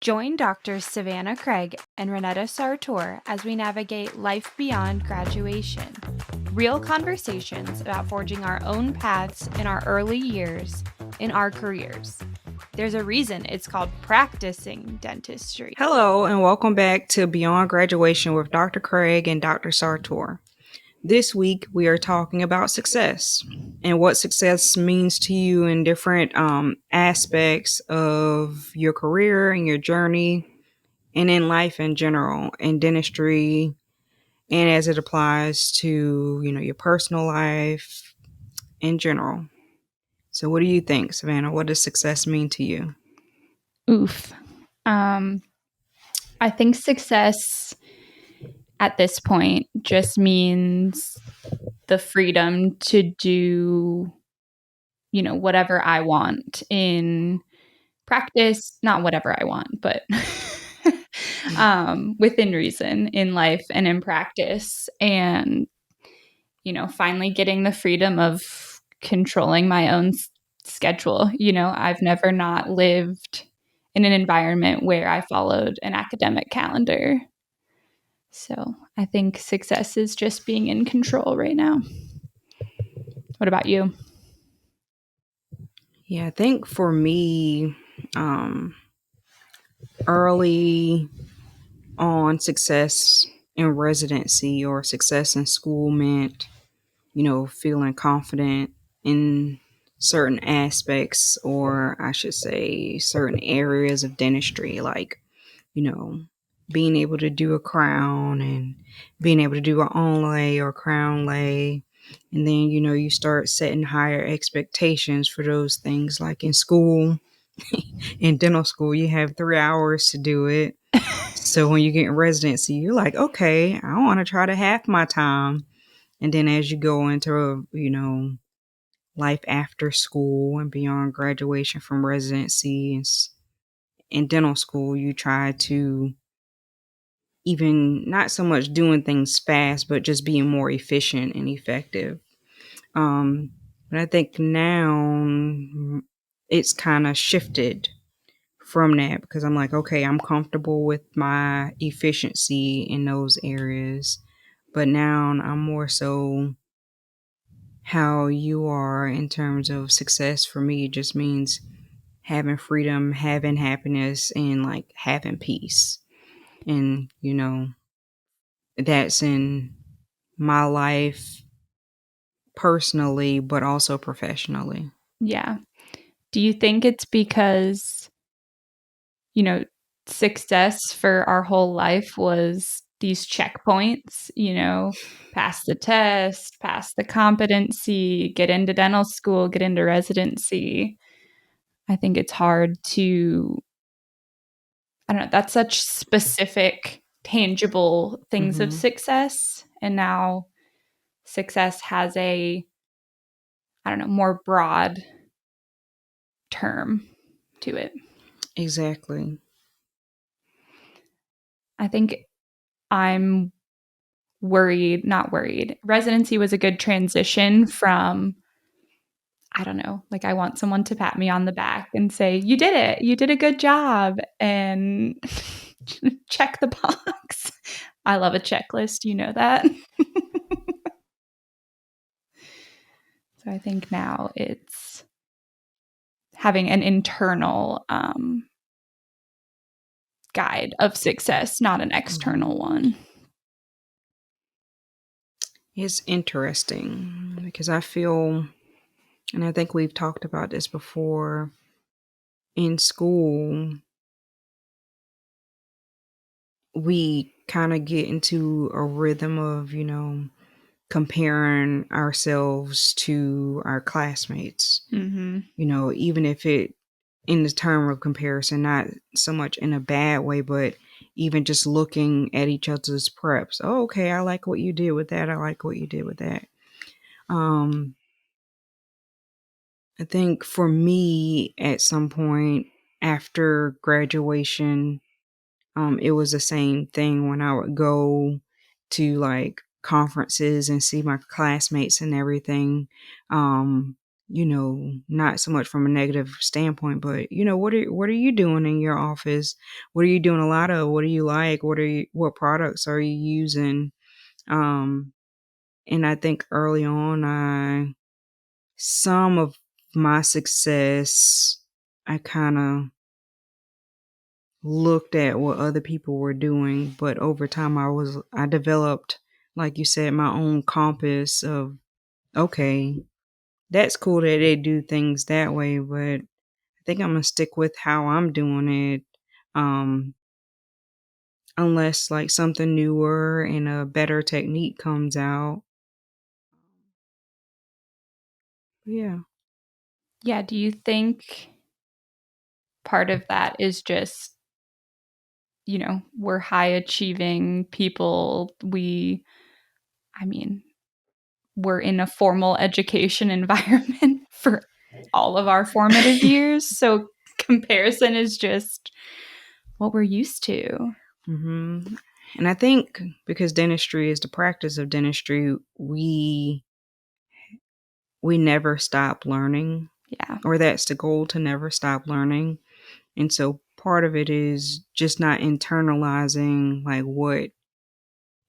Join Drs. Savanah Craig and Ronnetta Sartor as we navigate life beyond graduation. Real conversations about forging our own paths in our early years, in our careers. There's a reason it's called practicing dentistry. Hello, and welcome back to Beyond Graduation with Dr. Craig and Dr. Sartor. This week, we are talking about success and what success means to you in different aspects of your career and your journey and in life in general, in dentistry, and as it applies to, your personal life in general. So what do you think, Savanah? What does success mean to you? Oof. I think success at this point just means the freedom to do, whatever I want in practice, not whatever I want, but within reason in life and in practice. And, finally getting the freedom of controlling my own schedule. I've never not lived in an environment where I followed an academic calendar. So I think success is just being in control right now. What about you? Yeah, I think for me, early on success in residency or success in school meant, feeling confident in certain aspects, or I should say certain areas of dentistry, like, being able to do a crown and being able to do an onlay or crown lay. And then, you start setting higher expectations for those things. Like in school, in dental school, you have 3 hours to do it. So when you get in residency, you're like, okay, I want to try to half my time. And then as you go into, life after school and beyond graduation from residency and in dental school, you try to even not so much doing things fast, but just being more efficient and effective. But I think now it's kind of shifted from that because I'm like, okay, I'm comfortable with my efficiency in those areas. But now I'm more so how you are in terms of success. For me, it just means having freedom, having happiness, and like having peace. And, that's in my life personally, but also professionally. Yeah. Do you think it's because, success for our whole life was these checkpoints, pass the test, pass the competency, get into dental school, get into residency? I think it's hard to, I don't know, that's such specific, tangible things of success. And now success has a, I don't know, more broad term to it. Exactly. I think I'm not worried. Residency was a good transition from, I don't know, like I want someone to pat me on the back and say, you did it. You did a good job. And check the box. I love a checklist. You know that. So I think now it's having an internal guide of success, not an external one. It's interesting because I feel, and I think we've talked about this before, in school, we kind of get into a rhythm of, comparing ourselves to our classmates. Even if it, in the term of comparison, not so much in a bad way, but even just looking at each other's preps. Oh, okay, I like what you did with that. I like what you did with that. I think for me, at some point after graduation, it was the same thing when I would go to like conferences and see my classmates and everything. not so much from a negative standpoint, but what are you doing in your office? What are you doing a lot of? What do you like? What products are you using? Um, and I think early on, some of my success, I kind of looked at what other people were doing, but over time, I developed, like you said, my own compass of, okay, that's cool that they do things that way, but I think I'm gonna stick with how I'm doing it. Um, unless like something newer and a better technique comes out. Yeah. Yeah, do you think part of that is just, we're high achieving people. I mean, we're in a formal education environment for all of our formative years. So comparison is just what we're used to. hmm And I think because dentistry is the practice of dentistry, we never stop learning, Yeah. or that's the goal, to never stop learning. And so part of it is just not internalizing like what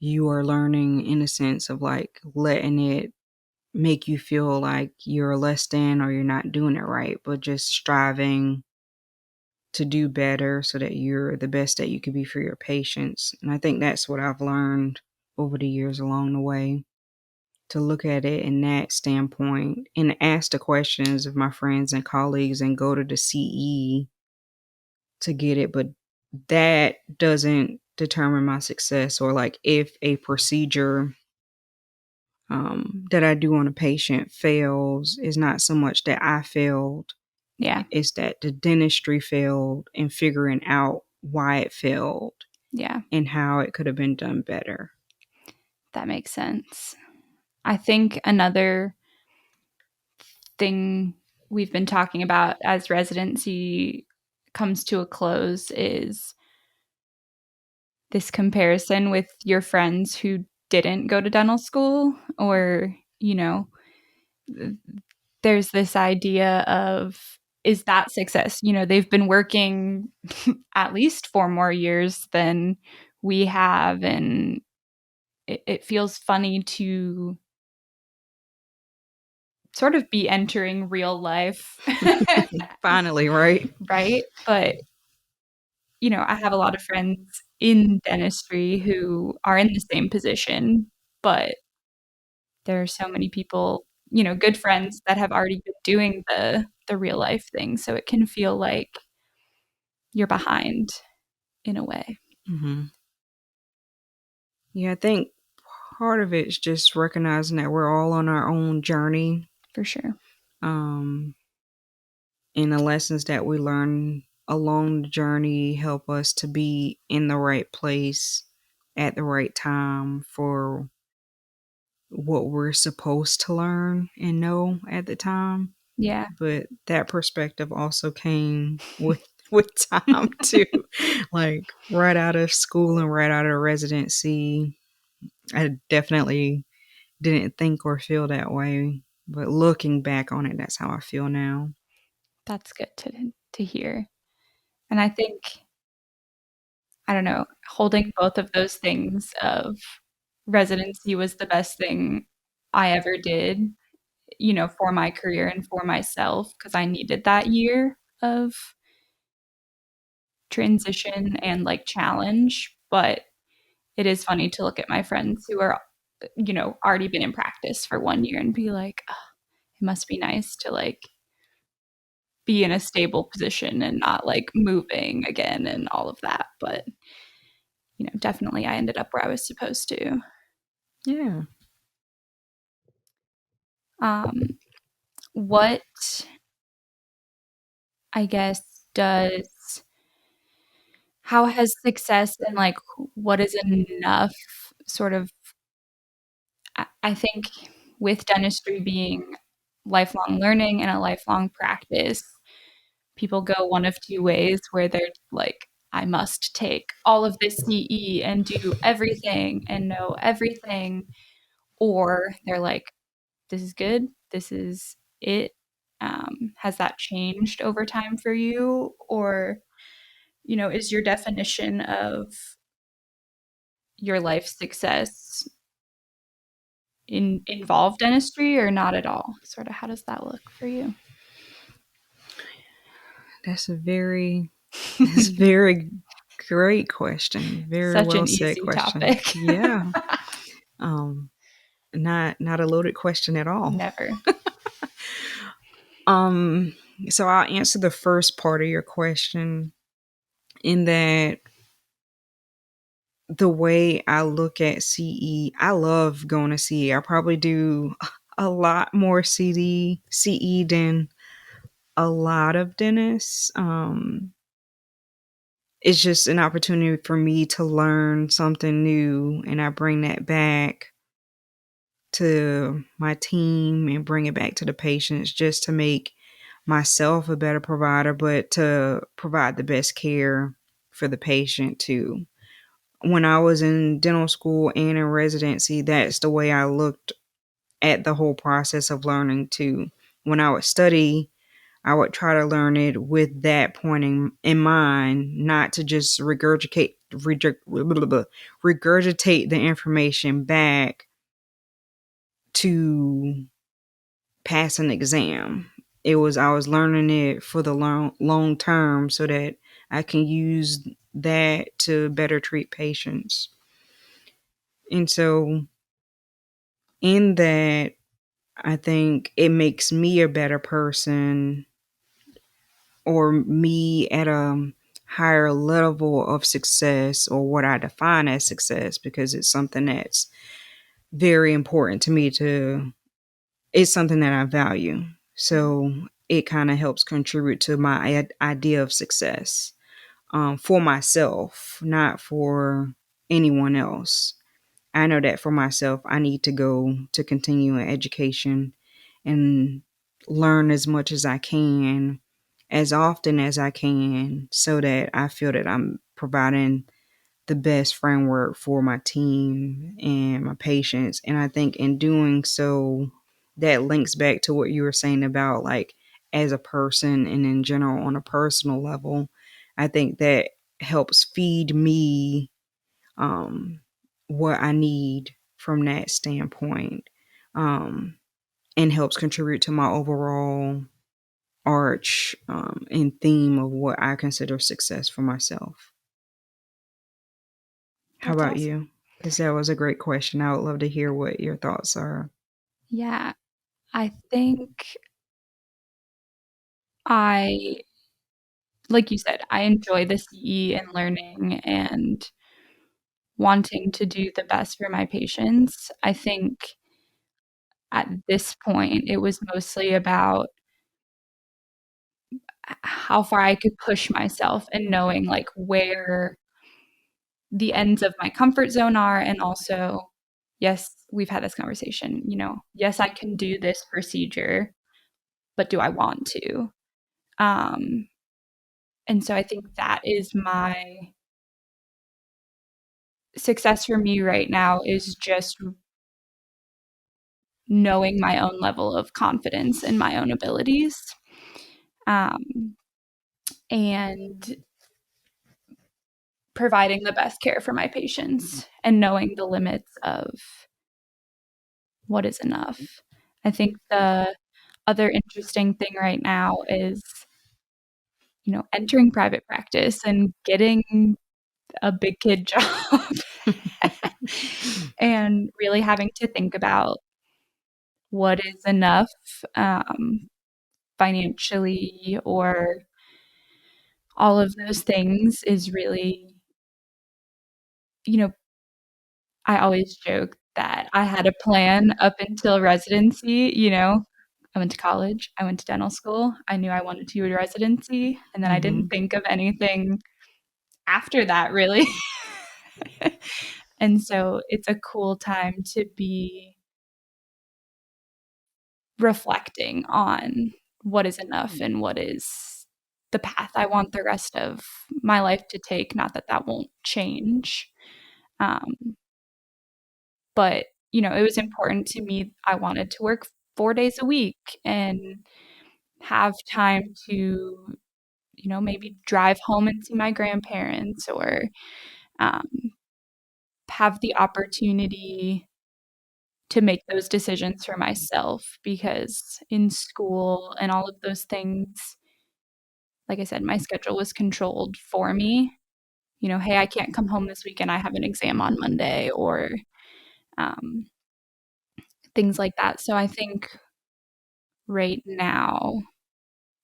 you are learning, in a sense of like letting it make you feel like you're less than or you're not doing it right, but just striving to do better so that you're the best that you could be for your patients. And I think that's what I've learned over the years along the way, to look at it in that standpoint and ask the questions of my friends and colleagues and go to the CE to get it. But that doesn't determine my success, or like if a procedure that I do on a patient fails, is not so much that I failed, Yeah. it's that the dentistry failed and figuring out why it failed Yeah. and how it could have been done better. That makes sense. I think another thing we've been talking about as residency comes to a close is this comparison with your friends who didn't go to dental school, or, there's this idea of, is that success? They've been working at least 4 more years than we have. And it feels funny to sort of be entering real life. Finally, right? Right? But, I have a lot of friends in dentistry who are in the same position, but there are so many people, good friends that have already been doing the real life thing. So it can feel like you're behind in a way. hmm Yeah, I think part of it's just recognizing that we're all on our own journey. For sure. Um, and the lessons that we learn along the journey help us to be in the right place at the right time for what we're supposed to learn and know at the time. Yeah. But that perspective also came with time too. Like right out of school and right out of residency, I definitely didn't think or feel that way. But looking back on it, that's how I feel now. That's good to hear. And I think, I don't know, holding both of those things of residency was the best thing I ever did, for my career and for myself, because I needed that year of transition and like challenge. But it is funny to look at my friends who are, already been in practice for 1 year and be like, oh, it must be nice to like be in a stable position and not like moving again and all of that. But, definitely I ended up where I was supposed to. Yeah. Um, what, I guess, how has success and like what is enough sort of, I think with dentistry being lifelong learning and a lifelong practice, people go one of two ways where they're like, I must take all of this CE and do everything and know everything. Or they're like, this is good. This is it. Has that changed over time for you? Or, is your definition of your life success involve dentistry or not at all? Sort of, how does that look for you? That's a very great question. Very Such well an said easy question. topic. Yeah. Um, not a loaded question at all. Never. Um, so I'll answer the first part of your question in that the way I look at CE, I love going to CE. I probably do a lot more CE than a lot of dentists. It's just an opportunity for me to learn something new, and I bring that back to my team and bring it back to the patients just to make myself a better provider, but to provide the best care for the patient too. When I was in dental school and in residency, that's the way I looked at the whole process of learning too. When I would study, I would try to learn it with that point in mind, not to just regurgitate the information back to pass an exam. I was learning it for the long term so that I can use that to better treat patients. And so in that, I think it makes me a better person, or me at a higher level of success, or what I define as success, because it's something that's very important to me to it's something that I value. So it kind of helps contribute to my idea of success, for myself, not for anyone else. I know that for myself, I need to go to continuing education and learn as much as I can, as often as I can, so that I feel that I'm providing the best framework for my team and my patients. And I think in doing so, that links back to what you were saying about, like, as a person and in general on a personal level. I think that helps feed me what I need from that standpoint, um, and helps contribute to my overall arch and theme of what I consider success for myself. How That's about awesome. you? Because that was a great question. I would love to hear what your thoughts are. Yeah, I think I, like you said, I enjoy the CE and learning and wanting to do the best for my patients. I think at this point, it was mostly about how far I could push myself and knowing like where the ends of my comfort zone are. And also, yes, we've had this conversation, yes, I can do this procedure, but do I want to? Um, and so I think that is my success for me right now, is just knowing my own level of confidence in my own abilities, um, and providing the best care for my patients and knowing the limits of what is enough. I think the other interesting thing right now is, entering private practice and getting a big kid job and really having to think about what is enough, financially, or all of those things is really, you know, I always joke that I had a plan up until residency. I went to college, I went to dental school, I knew I wanted to do a residency, and then I didn't Hmm. think of anything after that, really. And so it's a cool time to be reflecting on what is enough and what is the path I want the rest of my life to take. Not that that won't change. Um, but, it was important to me. I wanted to work 4 days a week and have time to, maybe drive home and see my grandparents, or um, have the opportunity to make those decisions for myself, because in school and all of those things, like I said, my schedule was controlled for me. Hey, I can't come home this weekend. I have an exam on Monday, or um, things like that. So I think right now,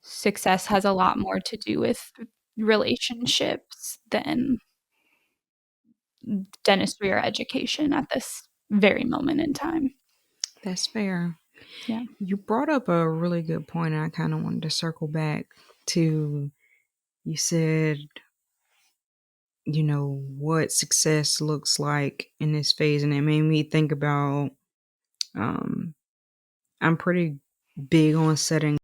success has a lot more to do with relationships than dentistry or education at this very moment in time. That's fair. Yeah. You brought up a really good point, and I kind of wanted to circle back to, you said, what success looks like in this phase. And it made me think about, I'm pretty big on setting